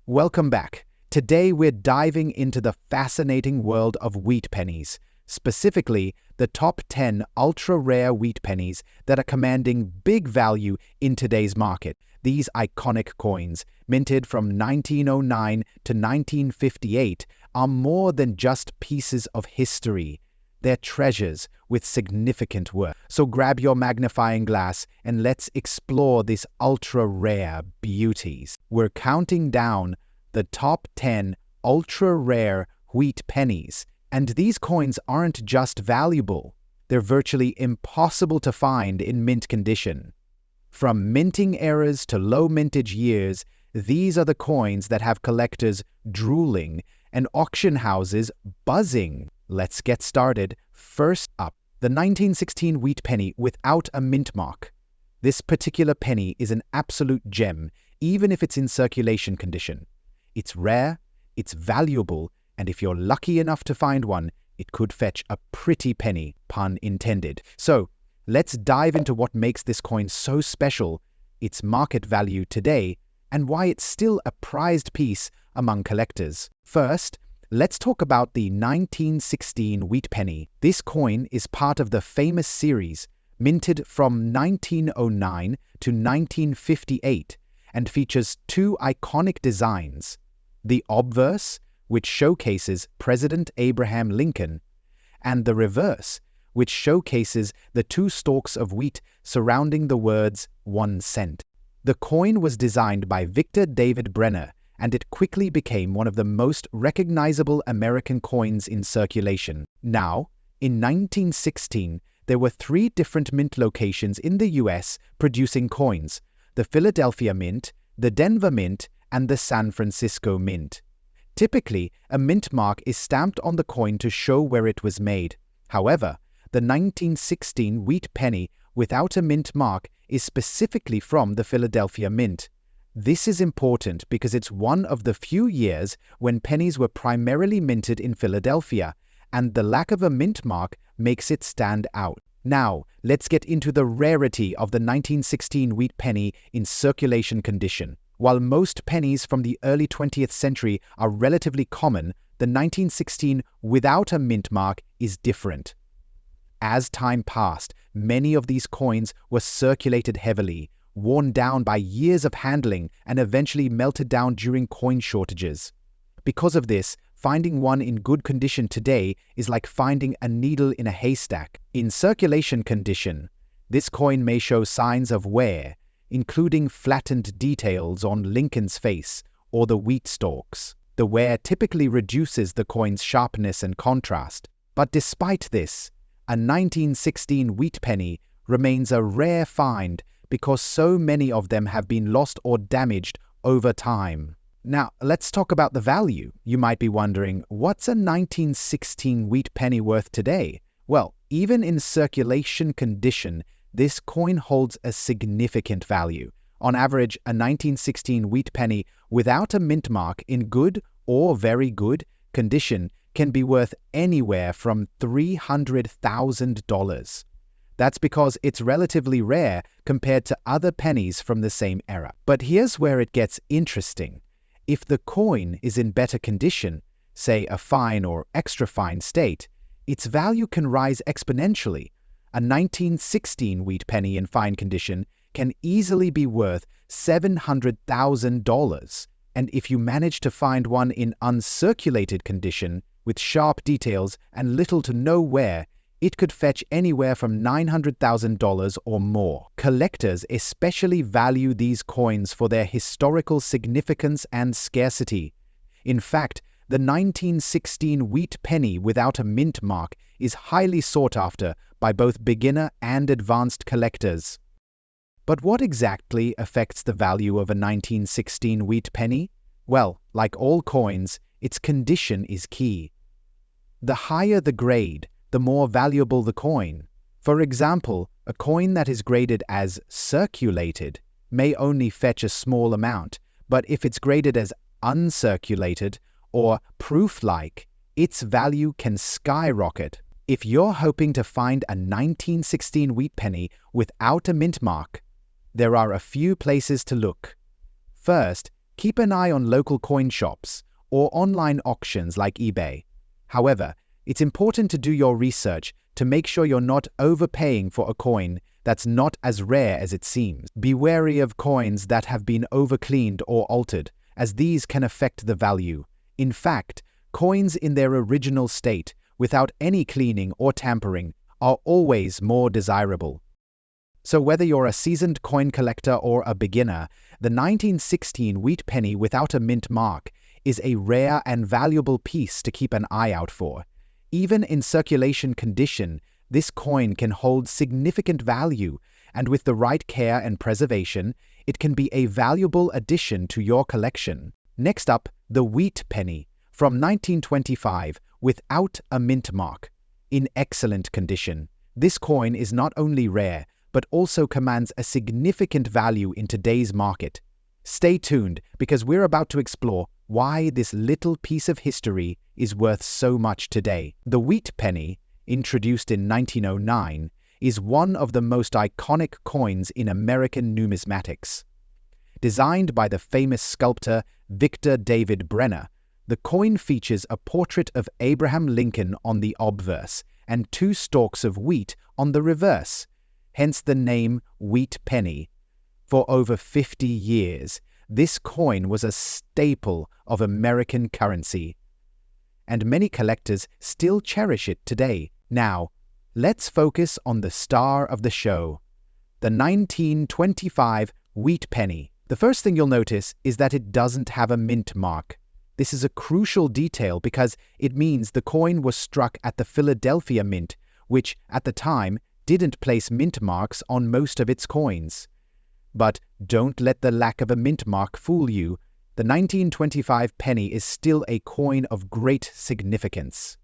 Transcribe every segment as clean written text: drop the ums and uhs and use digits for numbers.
Welcome back. Today we're diving into the fascinating world of wheat pennies, specifically the top 10 ultra-rare wheat pennies that are commanding big value in today's market. These iconic coins, minted from 1909 to 1958, are more than just pieces of history. They're treasures with significant worth. So grab your magnifying glass and let's explore these ultra-rare beauties. We're counting down the top 10 ultra-rare wheat pennies. And these coins aren't just valuable, they're virtually impossible to find in mint condition. From minting eras to low mintage years, these are the coins that have collectors drooling and auction houses buzzing. Let's get started. First up, the 1916 wheat penny without a mint mark. This particular penny is an absolute gem, even if it's in circulation condition. It's rare, it's valuable, and if you're lucky enough to find one, it could fetch a pretty penny, pun intended. So, let's dive into what makes this coin so special, its market value today, and why it's still a prized piece among collectors. First, let's talk about the 1916 wheat penny. This coin is part of the famous series, minted from 1909 to 1958, and features two iconic designs: the obverse, which showcases President Abraham Lincoln, and the reverse, which showcases the two stalks of wheat surrounding the words 1 cent. The coin was designed by Victor David Brenner, and it quickly became one of the most recognizable American coins in circulation. Now, in 1916, there were 3 different mint locations in the US producing coins: the Philadelphia Mint, the Denver Mint, and the San Francisco Mint. Typically, a mint mark is stamped on the coin to show where it was made. However, the 1916 wheat penny without a mint mark is specifically from the Philadelphia Mint. This is important because it's one of the few years when pennies were primarily minted in Philadelphia, and the lack of a mint mark makes it stand out. Now, let's get into the rarity of the 1916 wheat penny in circulation condition. While most pennies from the early 20th century are relatively common, the 1916 without a mint mark is different. As time passed, many of these coins were circulated heavily, worn down by years of handling, and eventually melted down during coin shortages. Because of this, finding one in good condition today is like finding a needle in a haystack. In circulation condition, this coin may show signs of wear, including flattened details on Lincoln's face or the wheat stalks. The wear typically reduces the coin's sharpness and contrast. But despite this, a 1916 wheat penny remains a rare find because so many of them have been lost or damaged over time. Now, let's talk about the value. You might be wondering, what's a 1916 wheat penny worth today? Well, even in circulation condition, this coin holds a significant value. On average, a 1916 wheat penny without a mint mark in good or very good condition can be worth anywhere from $300,000. That's because it's relatively rare compared to other pennies from the same era. But here's where it gets interesting. If the coin is in better condition, say a fine or extra fine state, its value can rise exponentially. A 1916 wheat penny in fine condition can easily be worth $700,000. And if you manage to find one in uncirculated condition, with sharp details and little to no wear, it could fetch anywhere from $900,000 or more. Collectors especially value these coins for their historical significance and scarcity. In fact, the 1916 wheat penny without a mint mark is highly sought after by both beginner and advanced collectors. But what exactly affects the value of a 1916 wheat penny? Well, like all coins, its condition is key. The higher the grade, the more valuable the coin. For example, a coin that is graded as circulated may only fetch a small amount, but if it's graded as uncirculated or proof-like, its value can skyrocket. If you're hoping to find a 1916 wheat penny without a mint mark, there are a few places to look. First, Keep an eye on local coin shops or online auctions like eBay. However, it's important to do your research to make sure you're not overpaying for a coin that's not as rare as it seems. Be wary of coins that have been overcleaned or altered, as these can affect the value. In fact, coins in their original state, without any cleaning or tampering, are always more desirable. So whether you're a seasoned coin collector or a beginner, the 1916 wheat penny without a mint mark is a rare and valuable piece to keep an eye out for. Even in circulation condition, this coin can hold significant value, and with the right care and preservation, it can be a valuable addition to your collection. Next up, the wheat penny, from 1925, without a mint mark. In excellent condition, this coin is not only rare, but also commands a significant value in today's market. Stay tuned, because we're about to explore why this little piece of history is worth so much today. The wheat penny, introduced in 1909, is one of the most iconic coins in American numismatics. Designed by the famous sculptor Victor David Brenner, the coin features a portrait of Abraham Lincoln on the obverse and 2 stalks of wheat on the reverse, hence the name wheat penny. For over 50 years, this coin was a staple of American currency, and many collectors still cherish it today. Now, let's focus on the star of the show, the 1925 wheat penny. The first thing you'll notice is that it doesn't have a mint mark. This is a crucial detail because it means the coin was struck at the Philadelphia Mint, which, at the time, didn't place mint marks on most of its coins. But don't let the lack of a mint mark fool you. The 1925 penny is still a coin of great significance.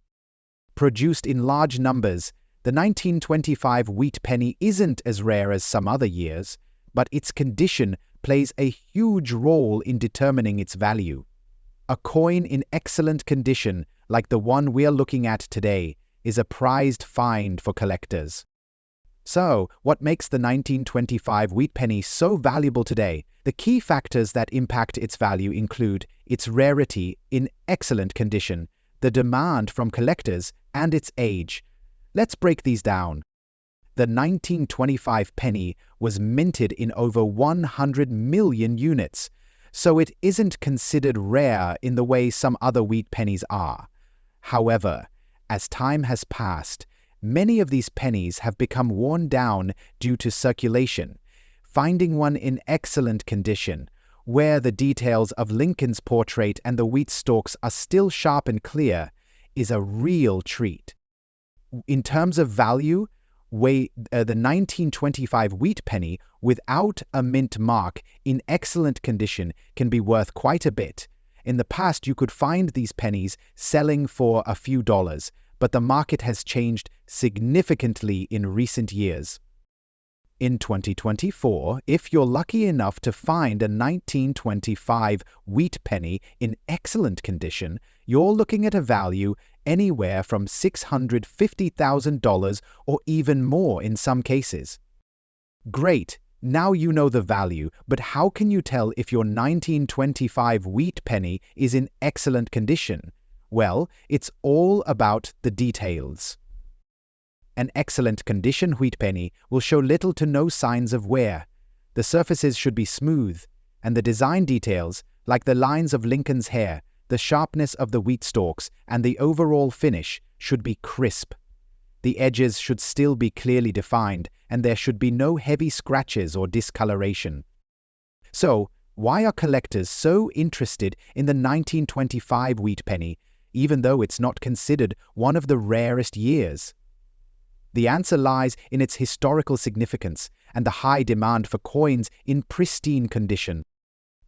Produced in large numbers, the 1925 wheat penny isn't as rare as some other years, but its condition plays a huge role in determining its value. A coin in excellent condition, like the one we're looking at today, is a prized find for collectors. So, what makes the 1925 wheat penny so valuable today? The key factors that impact its value include its rarity in excellent condition, the demand from collectors, and its age. Let's break these down. The 1925 penny was minted in over 100 million units, so it isn't considered rare in the way some other wheat pennies are. However, as time has passed, many of these pennies have become worn down due to circulation. Finding one in excellent condition, where the details of Lincoln's portrait and the wheat stalks are still sharp and clear, is a real treat. In terms of value, the 1925 wheat penny without a mint mark in excellent condition can be worth quite a bit. In the past, you could find these pennies selling for a few dollars, but the market has changed significantly in recent years. In 2024, if you're lucky enough to find a 1925 wheat penny in excellent condition, you're looking at a value anywhere from $650,000 or even more in some cases. Great, now you know the value, but how can you tell if your 1925 wheat penny is in excellent condition? Well, it's all about the details. An excellent condition wheat penny will show little to no signs of wear. The surfaces should be smooth, and the design details, like the lines of Lincoln's hair, the sharpness of the wheat stalks, and the overall finish, should be crisp. The edges should still be clearly defined, and there should be no heavy scratches or discoloration. So, why are collectors so interested in the 1925 wheat penny, even though it's not considered one of the rarest years? The answer lies in its historical significance and the high demand for coins in pristine condition.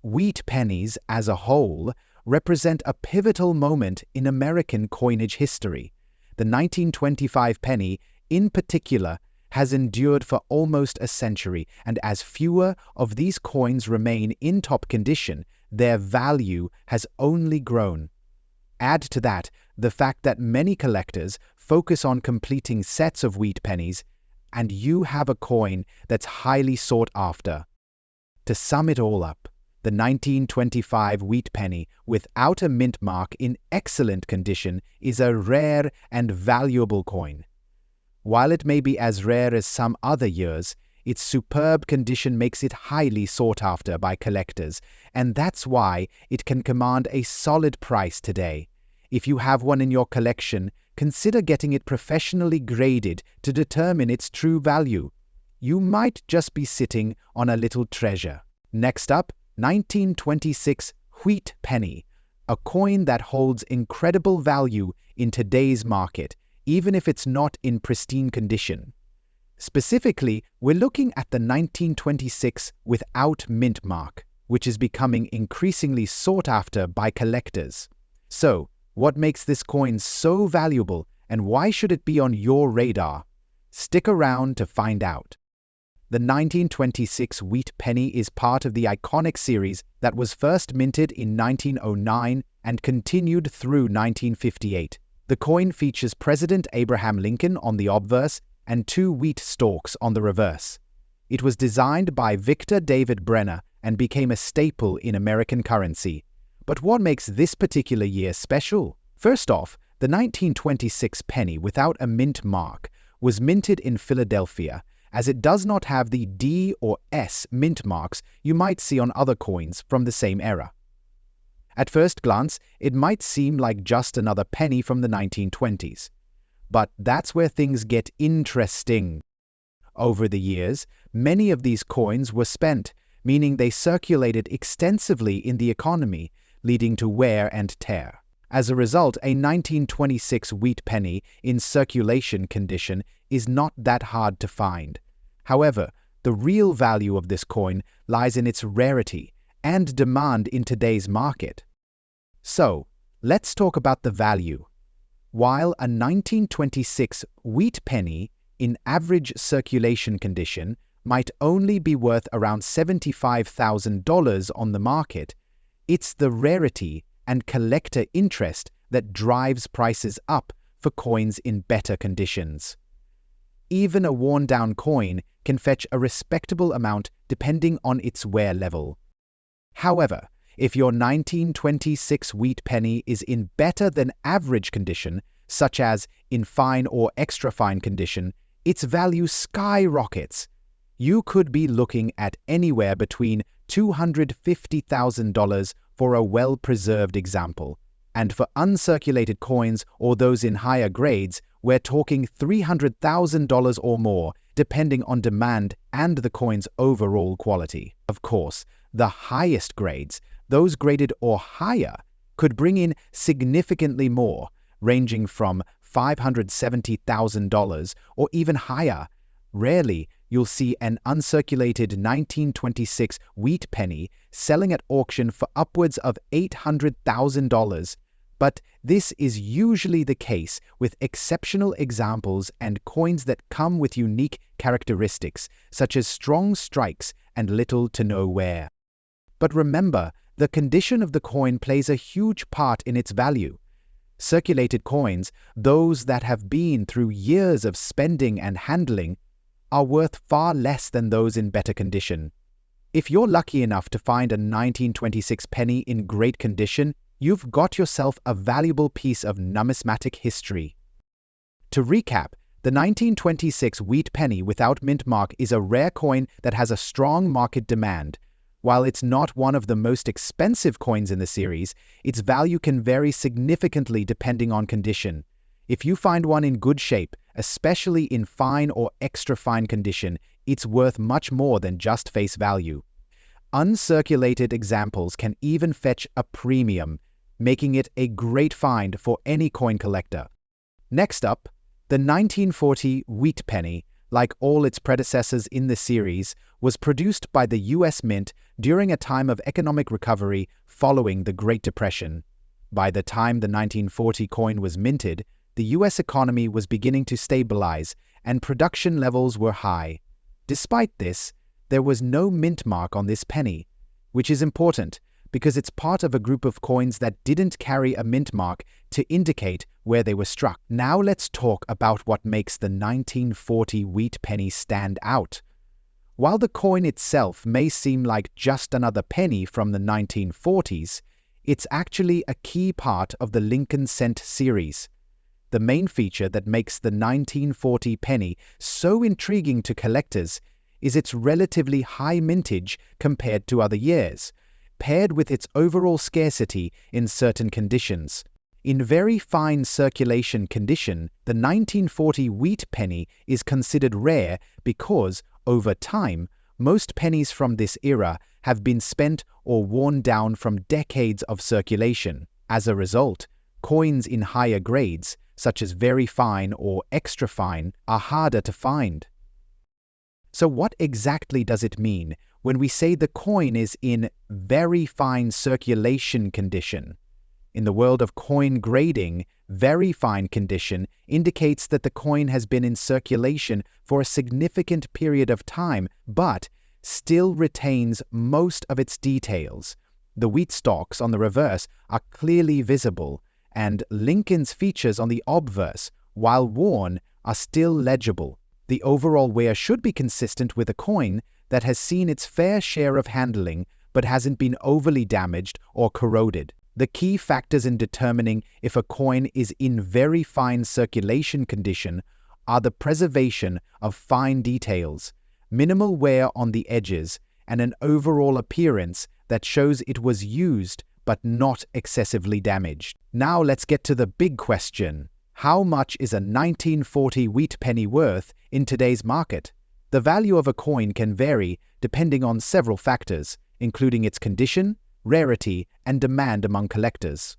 Wheat pennies, as a whole, represent a pivotal moment in American coinage history. The 1925 penny, in particular, has endured for almost a century, and as fewer of these coins remain in top condition, their value has only grown. Add to that the fact that many collectors focus on completing sets of wheat pennies, and you have a coin that's highly sought after. To sum it all up, The 1925 wheat penny without a mint mark in excellent condition is a rare and valuable coin. While it may be as rare as some other years, its superb condition makes it highly sought after by collectors, and that's why it can command a solid price today. If you have one in your collection, consider getting it professionally graded to determine its true value. You might just be sitting on a little treasure. Next up, 1926 wheat penny, a coin that holds incredible value in today's market, even if it's not in pristine condition. Specifically, we're looking at the 1926 without mint mark, which is becoming increasingly sought after by collectors. So, what makes this coin so valuable, and why should it be on your radar? Stick around to find out. The 1926 wheat penny is part of the iconic series that was first minted in 1909 and continued through 1958. The coin features President Abraham Lincoln on the obverse and two wheat stalks on the reverse. It was designed by Victor David Brenner and became a staple in American currency. But what makes this particular year special? First off, the 1926 penny without a mint mark was minted in Philadelphia, as it does not have the D or S mint marks you might see on other coins from the same era. At first glance, it might seem like just another penny from the 1920s. But that's where things get interesting. Over the years, many of these coins were spent, meaning they circulated extensively in the economy, leading to wear and tear. As a result, a 1926 wheat penny in circulation condition is not that hard to find. However, the real value of this coin lies in its rarity and demand in today's market. So, let's talk about the value. While a 1926 wheat penny in average circulation condition might only be worth around $75,000 on the market, it's the rarity and collector interest that drives prices up for coins in better conditions. Even a worn-down coin can fetch a respectable amount depending on its wear level. However, if your 1926 wheat penny is in better than average condition, such as in fine or extra fine condition, its value skyrockets. You could be looking at anywhere between $250,000 for a well-preserved example, and for uncirculated coins or those in higher grades, we're talking $300,000 or more, depending on demand and the coin's overall quality. Of course, the highest grades, those graded or higher, could bring in significantly more, ranging from $570,000 or even higher. Rarely, you'll see an uncirculated 1926 wheat penny selling at auction for upwards of $800,000. But this is usually the case with exceptional examples and coins that come with unique characteristics, such as strong strikes and little to no wear. But remember, the condition of the coin plays a huge part in its value. Circulated coins, those that have been through years of spending and handling, are worth far less than those in better condition. If you're lucky enough to find a 1926 penny in great condition, you've got yourself a valuable piece of numismatic history. To recap, the 1926 wheat penny without mint mark is a rare coin that has a strong market demand. While it's not one of the most expensive coins in the series, its value can vary significantly depending on condition. If you find one in good shape, especially in fine or extra fine condition, it's worth much more than just face value. Uncirculated examples can even fetch a premium, making it a great find for any coin collector. Next up, the 1940 wheat penny, like all its predecessors in the series, was produced by the US Mint during a time of economic recovery following the Great Depression. By the time the 1940 coin was minted, the US economy was beginning to stabilize and production levels were high. Despite this, there was no mint mark on this penny, which is important because it's part of a group of coins that didn't carry a mint mark to indicate where they were struck. Now let's talk about what makes the 1940 wheat penny stand out. While the coin itself may seem like just another penny from the 1940s, it's actually a key part of the Lincoln cent series. The main feature that makes the 1940 penny so intriguing to collectors is its relatively high mintage compared to other years, paired with its overall scarcity in certain conditions. In very fine circulation condition, the 1940 wheat penny is considered rare because, over time, most pennies from this era have been spent or worn down from decades of circulation. As a result, coins in higher grades, such as very fine or extra fine, are harder to find. So what exactly does it mean when we say the coin is in very fine circulation condition? In the world of coin grading, very fine condition indicates that the coin has been in circulation for a significant period of time, but still retains most of its details. The wheat stalks on the reverse are clearly visible, and Lincoln's features on the obverse, while worn, are still legible. The overall wear should be consistent with a coin that has seen its fair share of handling but hasn't been overly damaged or corroded. The key factors in determining if a coin is in very fine circulation condition are the preservation of fine details, minimal wear on the edges, and an overall appearance that shows it was used but not excessively damaged. Now let's get to the big question. How much is a 1940 wheat penny worth in today's market? The value of a coin can vary depending on several factors, including its condition, rarity, and demand among collectors.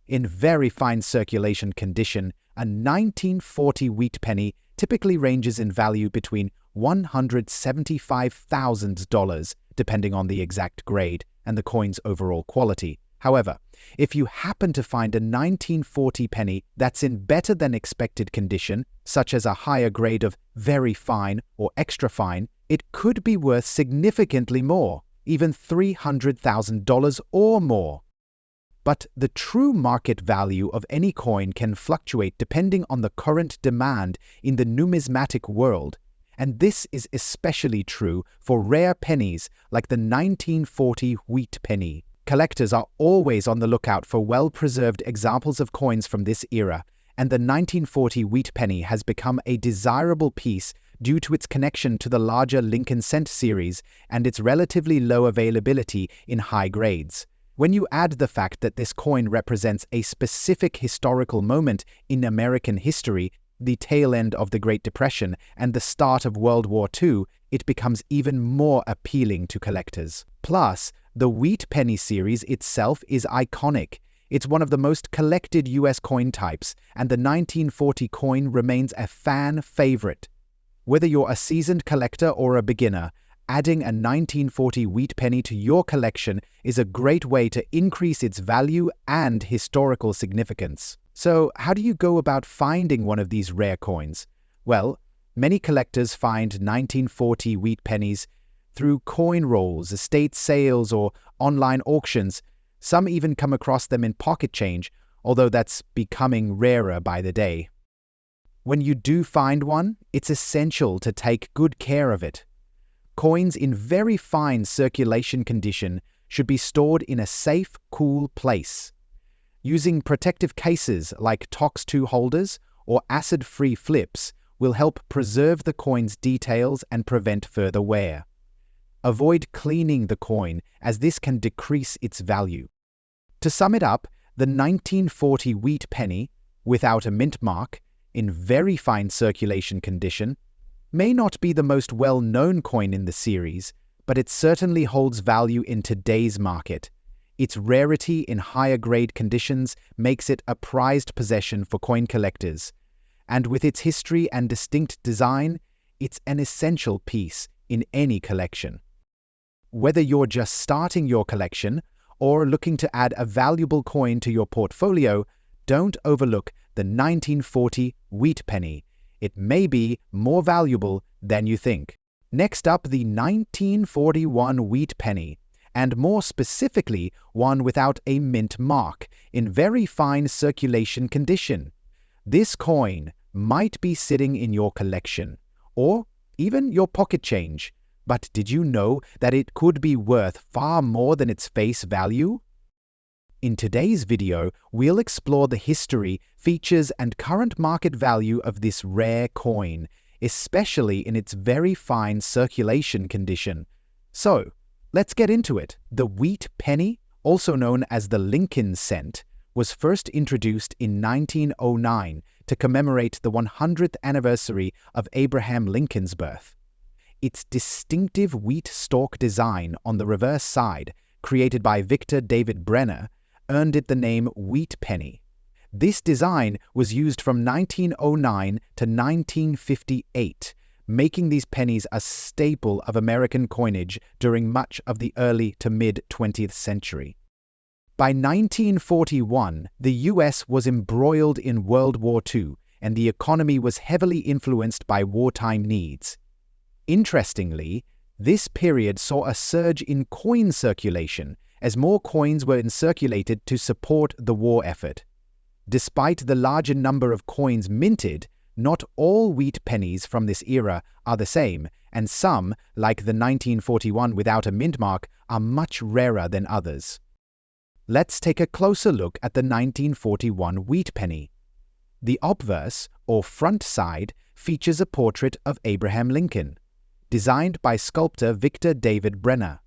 In very fine circulation condition, a 1940 wheat penny typically ranges in value between $175,000, depending on the exact grade and the coin's overall quality. However, if you happen to find a 1940 penny that's in better than expected condition, such as a higher grade of very fine or extra fine, it could be worth significantly more, even $300,000 or more. But the true market value of any coin can fluctuate depending on the current demand in the numismatic world, and this is especially true for rare pennies like the 1940 wheat penny. Collectors are always on the lookout for well-preserved examples of coins from this era, and the 1940 wheat penny has become a desirable piece due to its connection to the larger Lincoln cent series and its relatively low availability in high grades. When you add the fact that this coin represents a specific historical moment in American history, the tail end of the Great Depression and the start of World War II, it becomes even more appealing to collectors. Plus, the wheat penny series itself is iconic. It's one of the most collected US coin types, and the 1940 coin remains a fan favorite. Whether you're a seasoned collector or a beginner, adding a 1940 wheat penny to your collection is a great way to increase its value and historical significance. So, how do you go about finding one of these rare coins? Well, many collectors find 1940 wheat pennies through coin rolls, estate sales, or online auctions. Some even come across them in pocket change, although that's becoming rarer by the day. When you do find one, it's essential to take good care of it. Coins in very fine circulation condition should be stored in a safe, cool place. Using protective cases like Tox2 holders or acid-free flips will help preserve the coin's details and prevent further wear. Avoid cleaning the coin, as this can decrease its value. To sum it up, the 1940 wheat penny, without a mint mark, in very fine circulation condition, may not be the most well-known coin in the series, but it certainly holds value in today's market. Its rarity in higher grade conditions makes it a prized possession for coin collectors, and with its history and distinct design, it's an essential piece in any collection. Whether you're just starting your collection or looking to add a valuable coin to your portfolio, don't overlook the 1940 wheat penny. It may be more valuable than you think. Next up, the 1941 wheat penny, and more specifically, one without a mint mark, in very fine circulation condition. This coin might be sitting in your collection, or even your pocket change, But did you know that it could be worth far more than its face value? In today's video, we'll explore the history, features, and current market value of this rare coin, especially in its very fine circulation condition. So, let's get into it. The wheat penny, also known as the Lincoln cent, was first introduced in 1909 to commemorate the 100th anniversary of Abraham Lincoln's birth. Its distinctive wheat stalk design on the reverse side, created by Victor David Brenner, earned it the name wheat penny. This design was used from 1909 to 1958, making these pennies a staple of American coinage during much of the early to mid-20th century. By 1941, the US was embroiled in World War II, and the economy was heavily influenced by wartime needs. Interestingly, this period saw a surge in coin circulation, as more coins were circulated to support the war effort. Despite the larger number of coins minted, not all wheat pennies from this era are the same, and some, like the 1941 without a mint mark, are much rarer than others. Let's take a closer look at the 1941 wheat penny. The obverse, or front side, features a portrait of Abraham Lincoln, designed by sculptor Victor David Brenner.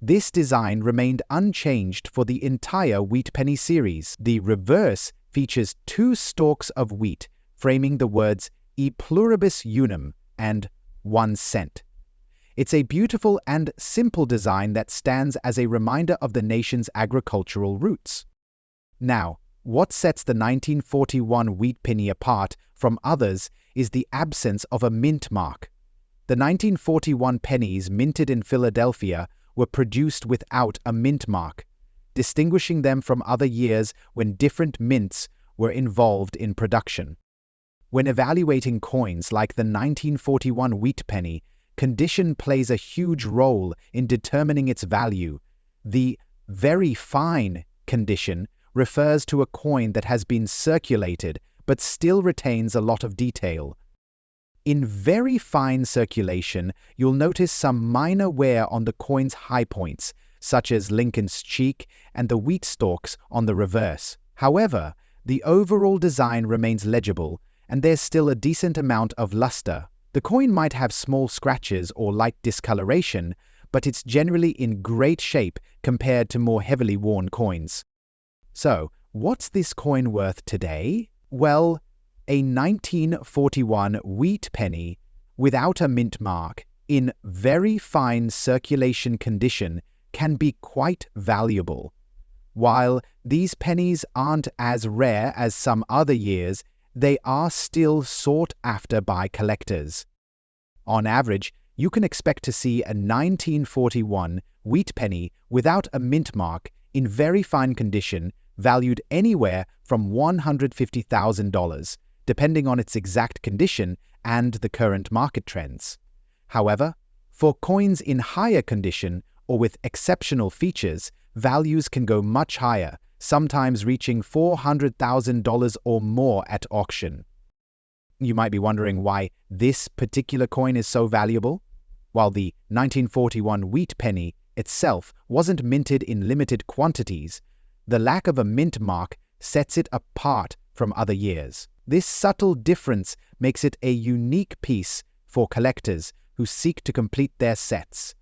This design remained unchanged for the entire wheat penny series. The reverse features two stalks of wheat, framing the words "E pluribus unum" and "1 cent." It's a beautiful and simple design that stands as a reminder of the nation's agricultural roots. Now, what sets the 1941 wheat penny apart from others is the absence of a mint mark. The 1941 pennies minted in Philadelphia were produced without a mint mark, distinguishing them from other years when different mints were involved in production. When evaluating coins like the 1941 wheat penny, condition plays a huge role in determining its value. The very fine condition refers to a coin that has been circulated but still retains a lot of detail. In very fine circulation, you'll notice some minor wear on the coin's high points, such as Lincoln's cheek and the wheat stalks on the reverse. However, the overall design remains legible, and there's still a decent amount of luster. The coin might have small scratches or light discoloration, but it's generally in great shape compared to more heavily worn coins. So, what's this coin worth today? Well, a 1941 wheat penny without a mint mark in very fine circulation condition can be quite valuable. While these pennies aren't as rare as some other years, they are still sought after by collectors. On average, you can expect to see a 1941 wheat penny without a mint mark in very fine condition valued anywhere from $150,000, depending on its exact condition and the current market trends. However, for coins in higher condition or with exceptional features, values can go much higher, sometimes reaching $400,000 or more at auction. You might be wondering why this particular coin is so valuable. While the 1941 wheat penny itself wasn't minted in limited quantities, the lack of a mint mark sets it apart from other years. This subtle difference makes it a unique piece for collectors who seek to complete their sets.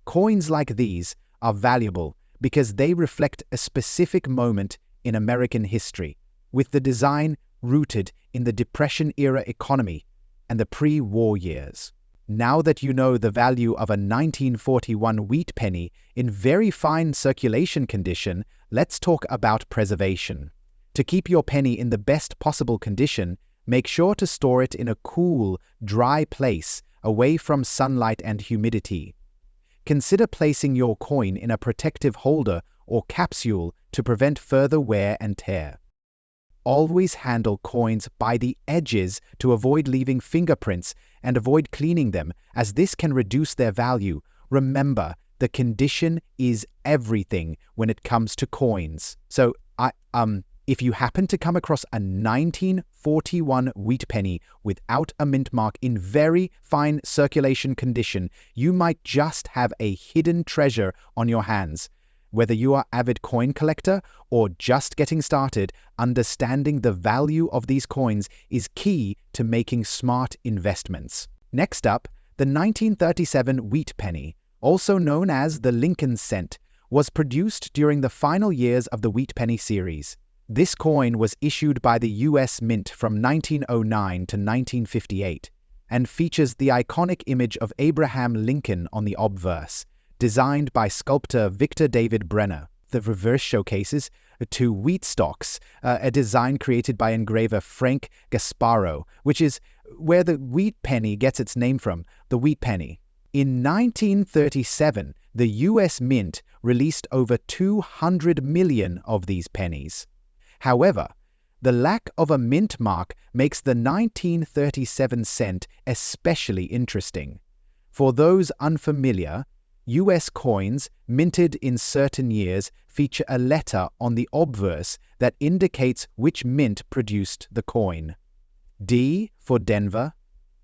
Coins like these are valuable because they reflect a specific moment in American history, with the design rooted in the Depression-era economy and the pre-war years. Now that you know the value of a 1941 wheat penny in very fine circulation condition, let's talk about preservation. To keep your penny in the best possible condition, make sure to store it in a cool, dry place away from sunlight and humidity. Consider placing your coin in a protective holder or capsule to prevent further wear and tear. Always handle coins by the edges to avoid leaving fingerprints and avoid cleaning them, as this can reduce their value. Remember, the condition is everything when it comes to coins. So, If you happen to come across a 1941 wheat penny without a mint mark in very fine circulation condition, you might just have a hidden treasure on your hands. Whether you are an avid coin collector or just getting started, understanding the value of these coins is key to making smart investments. Next up, the 1937 wheat penny, also known as the Lincoln cent, was produced during the final years of the wheat penny series. This coin was issued by the U.S. Mint from 1909 to 1958 and features the iconic image of Abraham Lincoln on the obverse, designed by sculptor Victor David Brenner. The reverse showcases two wheat stalks, a design created by engraver Frank Gasparo, which is where the wheat penny gets its name from, the wheat penny. In 1937, the U.S. Mint released over 200 million of these pennies. However, the lack of a mint mark makes the 1937 cent especially interesting. For those unfamiliar, U.S. coins minted in certain years feature a letter on the obverse that indicates which mint produced the coin. D for Denver,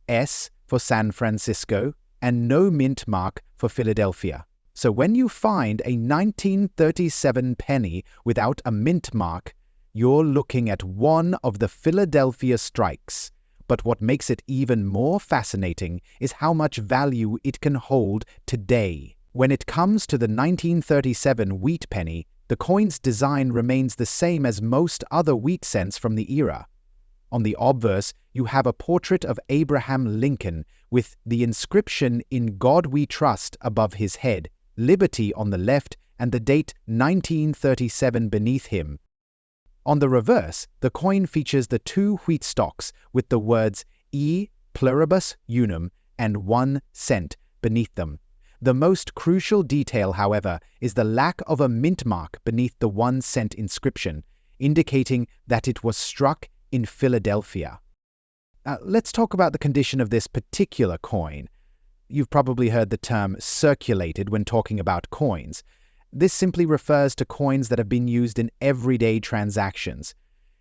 S for San Francisco, and no mint mark for Philadelphia. So when you find a 1937 penny without a mint mark, you're looking at one of the Philadelphia strikes. But what makes it even more fascinating is how much value it can hold today. When it comes to the 1937 wheat penny, the coin's design remains the same as most other wheat cents from the era. On the obverse, you have a portrait of Abraham Lincoln with the inscription "In God We Trust" above his head, Liberty on the left, and the date 1937 beneath him. On the reverse, the coin features the two wheat stalks with the words E pluribus unum and 1 cent beneath them. The most crucial detail, however, is the lack of a mint mark beneath the 1 cent inscription, indicating that it was struck in Philadelphia. Let's talk about the condition of this particular coin. You've probably heard the term circulated when talking about coins. This simply refers to coins that have been used in everyday transactions.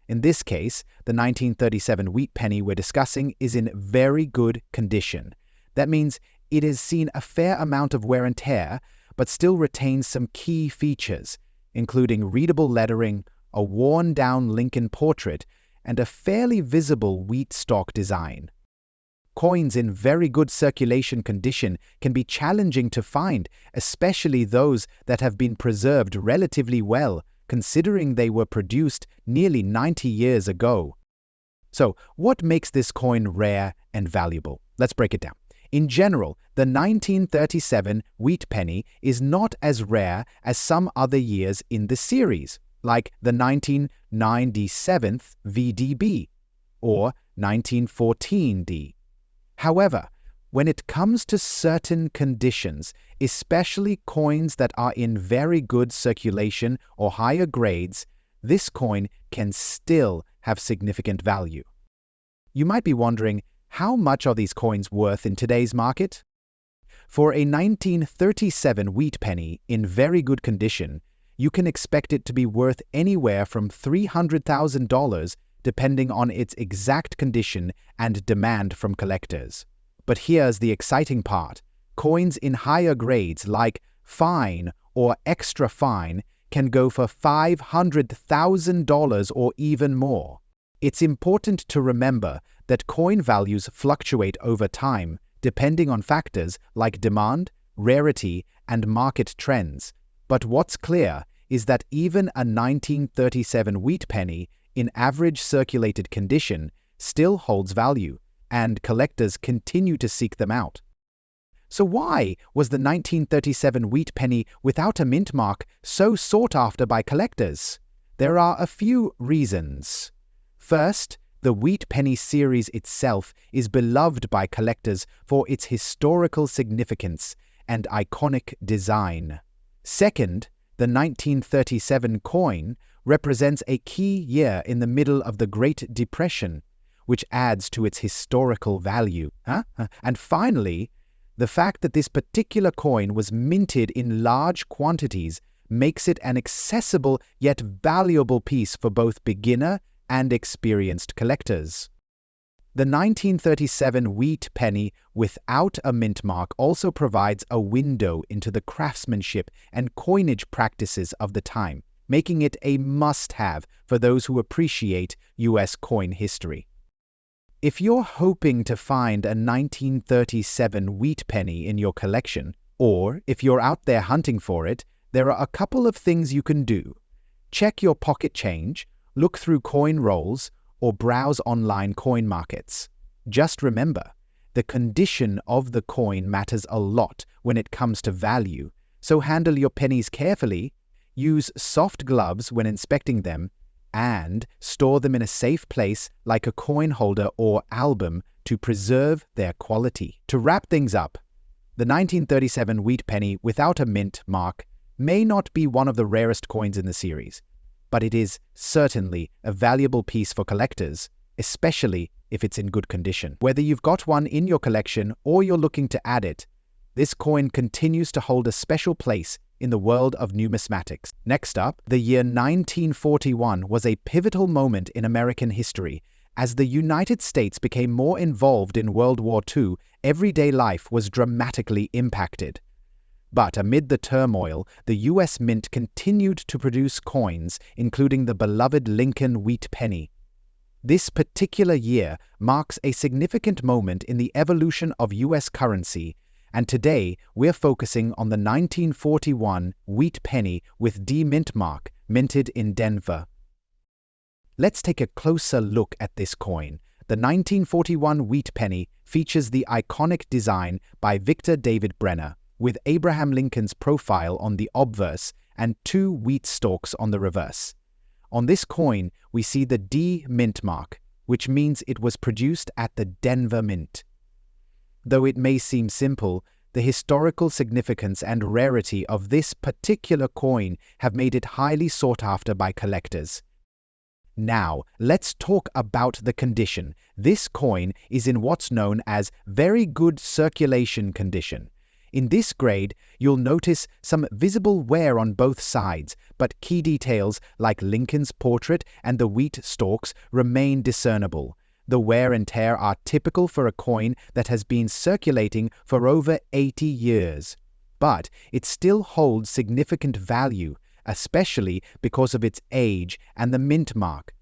In this case, the 1937 wheat penny we're discussing is in very good condition. That means it has seen a fair amount of wear and tear, but still retains some key features, including readable lettering, a worn-down Lincoln portrait, and a fairly visible wheat stalk design. Coins in very good circulation condition can be challenging to find, especially those that have been preserved relatively well, considering they were produced nearly 90 years ago. So, what makes this coin rare and valuable? Let's break it down. In general, the 1937 wheat penny is not as rare as some other years in the series, like the 1997 VDB or 1914D. However, when it comes to certain conditions, especially coins that are in very good circulation or higher grades, this coin can still have significant value. You might be wondering, how much are these coins worth in today's market? For a 1937 wheat penny in very good condition, you can expect it to be worth anywhere from $300,000 depending on its exact condition and demand from collectors. But here's the exciting part. Coins in higher grades like fine or extra fine can go for $500,000 or even more. It's important to remember that coin values fluctuate over time depending on factors like demand, rarity, and market trends. But what's clear is that even a 1937 wheat penny in average circulated condition still holds value, and collectors continue to seek them out. So why was the 1937 wheat penny without a mint mark so sought after by collectors? There are a few reasons. First, the wheat penny series itself is beloved by collectors for its historical significance and iconic design. Second, the 1937 coin represents a key year in the middle of the Great Depression, which adds to its historical value. And finally, the fact that this particular coin was minted in large quantities makes it an accessible yet valuable piece for both beginner and experienced collectors. The 1937 wheat penny without a mint mark also provides a window into the craftsmanship and coinage practices of the time, making it a must-have for those who appreciate U.S. coin history. If you're hoping to find a 1937 wheat penny in your collection, or if you're out there hunting for it, there are a couple of things you can do. Check your pocket change, look through coin rolls, or browse online coin markets. Just remember, the condition of the coin matters a lot when it comes to value, so handle your pennies carefully, use soft gloves when inspecting them, and store them in a safe place like a coin holder or album to preserve their quality. To wrap things up, the 1937 wheat penny without a mint mark may not be one of the rarest coins in the series, but it is certainly a valuable piece for collectors, especially if it's in good condition. Whether you've got one in your collection or you're looking to add it, this coin continues to hold a special place in the world of numismatics. Next up, the year 1941 was a pivotal moment in American history. As the United States became more involved in World War II, everyday life was dramatically impacted. But amid the turmoil, the U.S. Mint continued to produce coins, including the beloved Lincoln wheat penny. This particular year marks a significant moment in the evolution of U.S. currency, and today we're focusing on the 1941 wheat penny with D mint mark, minted in Denver. Let's take a closer look at this coin. The 1941 wheat penny features the iconic design by Victor David Brenner, with Abraham Lincoln's profile on the obverse and 2 wheat stalks on the reverse. On this coin, we see the D mint mark, which means it was produced at the Denver Mint. Though it may seem simple, the historical significance and rarity of this particular coin have made it highly sought after by collectors. Now, let's talk about the condition. This coin is in what's known as very good circulation condition. In this grade, you'll notice some visible wear on both sides, but key details like Lincoln's portrait and the wheat stalks remain discernible. The wear and tear are typical for a coin that has been circulating for over 80 years. But it still holds significant value, especially because of its age and the mint mark.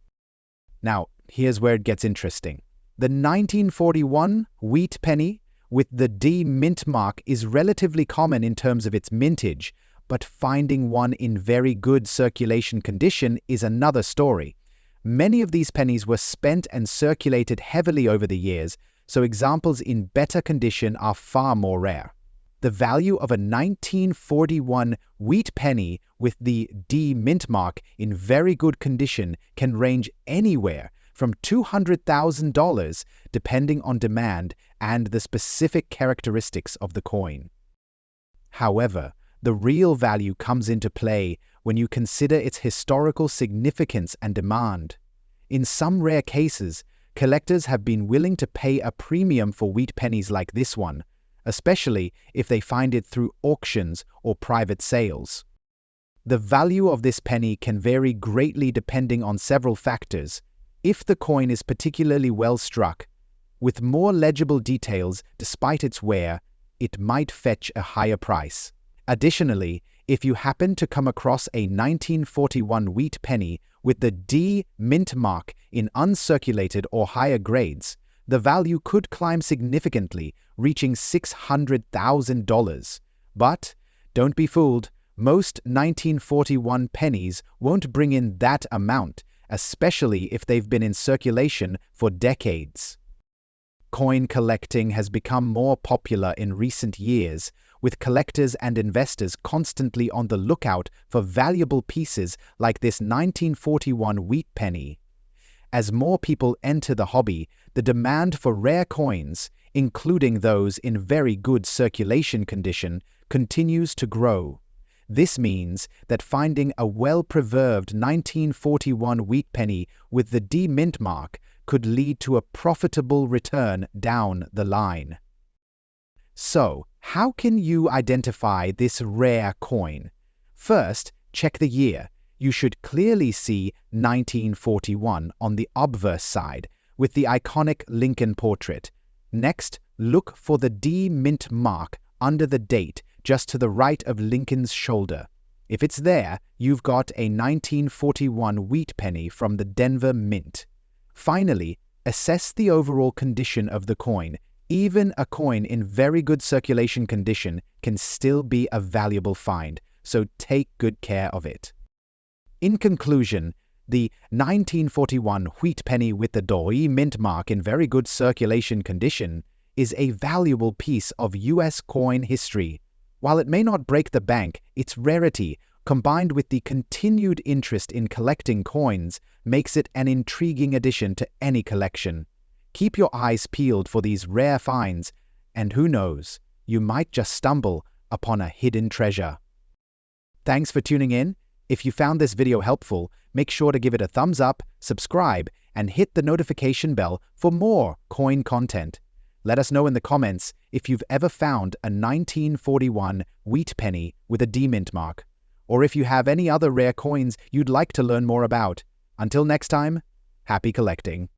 Now, here's where it gets interesting. The 1941 wheat penny with the D mint mark is relatively common in terms of its mintage, but finding one in very good circulation condition is another story. Many of these pennies were spent and circulated heavily over the years, so examples in better condition are far more rare. The value of a 1941 wheat penny with the D mint mark in very good condition can range anywhere from $200,000 depending on demand and the specific characteristics of the coin. However, the real value comes into play when you consider its historical significance and demand. In some rare cases, collectors have been willing to pay a premium for wheat pennies like this one, especially if they find it through auctions or private sales. The value of this penny can vary greatly depending on several factors. If the coin is particularly well struck, with more legible details despite its wear, it might fetch a higher price. Additionally, if you happen to come across a 1941 wheat penny with the D mint mark in uncirculated or higher grades, the value could climb significantly, reaching $600,000. But don't be fooled, most 1941 pennies won't bring in that amount, especially if they've been in circulation for decades. Coin collecting has become more popular in recent years, with collectors and investors constantly on the lookout for valuable pieces like this 1941 wheat penny. As more people enter the hobby, the demand for rare coins, including those in very good circulation condition, continues to grow. This means that finding a well-preserved 1941 wheat penny with the D mint mark could lead to a profitable return down the line. So, how can you identify this rare coin? First, check the year. You should clearly see 1941 on the obverse side, with the iconic Lincoln portrait. Next, look for the D mint mark under the date just to the right of Lincoln's shoulder. If it's there, you've got a 1941 wheat penny from the Denver Mint. Finally, assess the overall condition of the coin. Even a coin in very good circulation condition can still be a valuable find, so take good care of it. In conclusion, the 1941 wheat penny with the Doi mint mark in very good circulation condition is a valuable piece of U.S. coin history. While it may not break the bank, its rarity, combined with the continued interest in collecting coins, makes it an intriguing addition to any collection. Keep your eyes peeled for these rare finds, and who knows, you might just stumble upon a hidden treasure. Thanks for tuning in. If you found this video helpful, make sure to give it a thumbs up, subscribe, and hit the notification bell for more coin content. Let us know in the comments if you've ever found a 1941 wheat penny with a D mint mark, or if you have any other rare coins you'd like to learn more about. Until next time, happy collecting.